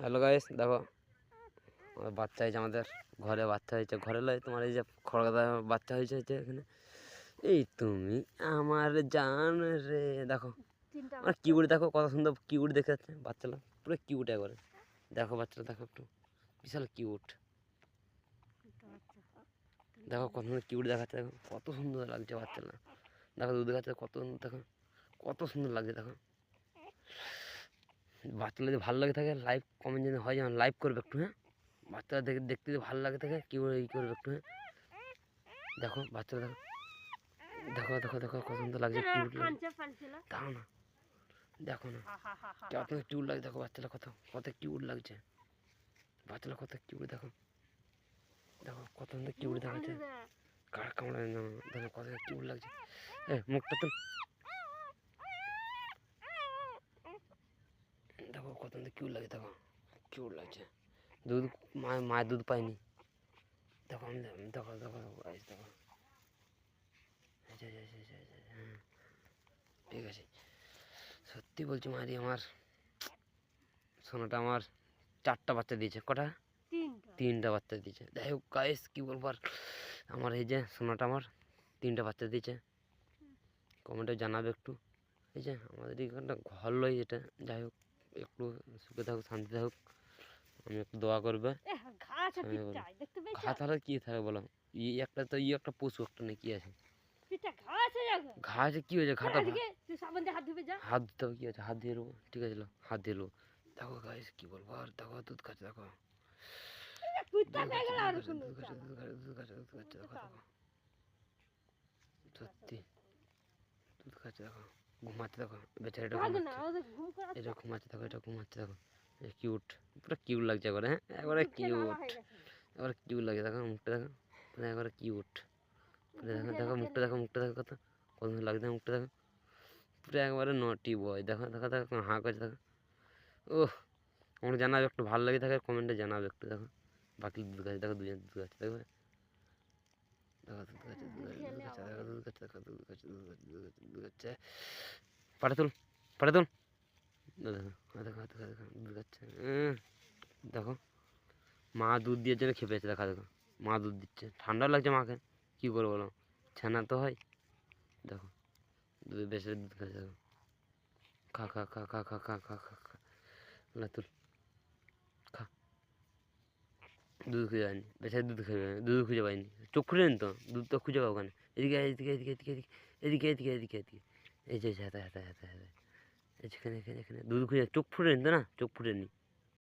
Hello guys, দেখো আমার বাচ্চা হয়েছে, আমাদের ঘরে বাচ্চা হয়েছে। ঘরে লয়, তোমার এই যে খড়গাদা বাচ্চা হয়েছে এখানে। এই তুমি আমার জান রে। দেখো আমার কিউট, দেখো কত সুন্দর কিউট দেখে যাচ্ছে বাচ্চাটা, পুরো কিউট একবারে। দেখো বাচ্চাটা, দেখো একটু বিশাল কিউট। দেখো কত সুন্দর কিউট দেখাচ্ছে, দেখো কত সুন্দর লাগছে বাচ্চাটা। দেখো দুধ দেখাচ্ছে কত সুন্দর, দেখো কত সুন্দর লাগছে। দেখো বাচ্চাটা যদি ভালো লাগে থাকে, লাইভ কমেন্ট যদি হয়, যেমন লাইভ করবে একটু। হ্যাঁ, বাচ্চারা দেখতে যদি ভালো লাগে থাকে কি ই করবে একটু। হ্যাঁ, দেখো বাচ্চারা, দেখো দেখো দেখো কত সুন্দর লাগছে, কিউট লাগছে। তাও না, দেখো না কত কিউট লাগছে। দেখো বাচ্চারা কত কত কিউট লাগছে, বাচ্চারা কত কিউট। দেখো দেখো কত সুন্দর কিউট দেখাচ্ছে, কার কামড়ায় না। দেখো কত কিউট লাগছে। মুখটা তো দেখো কত সুন্দর কিউট লাগে। দেখো কিউট লাগছে। দুধ মায়ের দুধ পাইনি। দেখো আমি দেখো দেখো দেখো, হ্যাঁ ঠিক আছে। সত্যি বলছি মারি, আমার সোনাটা আমার 4টা বাচ্চা দিয়েছে। কটা? 3টা বাচ্চা দিয়েছে। যাই হোক গাইস, কী বলবো আর, আমার এই যে সোনাটা আমার 3টা বাচ্চা দিয়েছে। কমেন্টে জানাবে একটু। এই যে আমাদের এখানটা ঘর লই এটা। যাই হোক একটু সুখে থাকুক, শান্তি থাকুক, আমি একটু দোয়া করবে। ঘা তাহলে কী থাকে বলো, একটা তো একটা পশু একটা নেই, কী আছে ঘা আছে, কী হয়েছে ঘাটা? হাত ধুতে হবে, কী আছে, হাত দিয়ে নেবো, ঠিক আছে হাত দিয়ে নেবো। দেখো গাইস কী বলবো আর, দেখো দুধ খাচ্ছে, দেখো সত্যি দুধ খাচ্ছে। দেখো ঘুমাচ্ছে, দেখো বেচারিটা ঘুমাচ্ছে, এটা ঘুমাচ্ছে। দেখো এটা ঘুমাচ্ছে, দেখো কিউট, পুরো কিউট লাগছে একবারে। হ্যাঁ একবারে কিউট, একবারে কিউট লাগছে। দেখো মুখটা, দেখো মানে একবারে কিউট। দেখো দেখো মুখটা, দেখো মুখটা, দেখো কত কত সুন্দর লাগছে মুখটা। দেখো পুরো একবারে নটি বয়। দেখো দেখো দেখো হাঁ করছে। দেখো ওহ, আমার জানাবে একটু, ভালো লাগে থাকে কমেন্টে জানাবে একটু। দেখো বাকি দুধ গাছ, দেখো দুজন দুধ গাছ, দেখবে দেখো দুধ গাছ, দুধ গাছ, দেখো দুধ গাছ, দেখো দুধ গাছ, দুধ গাছ, দুধ গাছ, দুধ গাছ। পাঠা তুল, পাঠা তুল। দেখো দেখো দেখো দেখো দুধ খাচ্ছে। দেখো মা দুধ দিয়ে জন্য খেয়ে পেয়েছে। দেখা দেখো মা দুধ দিচ্ছে, ঠান্ডা লাগছে মাকে, কী করবো বলো, ছানা তো হয়। দেখো দুধ বেশি দুধ খাচ্ছে। দেখো খা খা খা খা খা খা খা খা খা, তুল খা। দুধ খুঁজে পাইনি, বেচারি দুধ খুঁজে পাইনি, দুধ খুঁজে পাইনি, চোখ খুঁজে নিন তো, দুধ তো খুঁজে পাবো ওখানে। এদিকে এদিকে এদিকে এদিকে এদিকে এদিকে এদিকে এদিকে, এই যে হাতে হাতে হাতে হাতে, এখানে এখানে এখানে দুধ খুঁজে, চোখ ফুটে নিন তো না, চোখ ফুটে নি।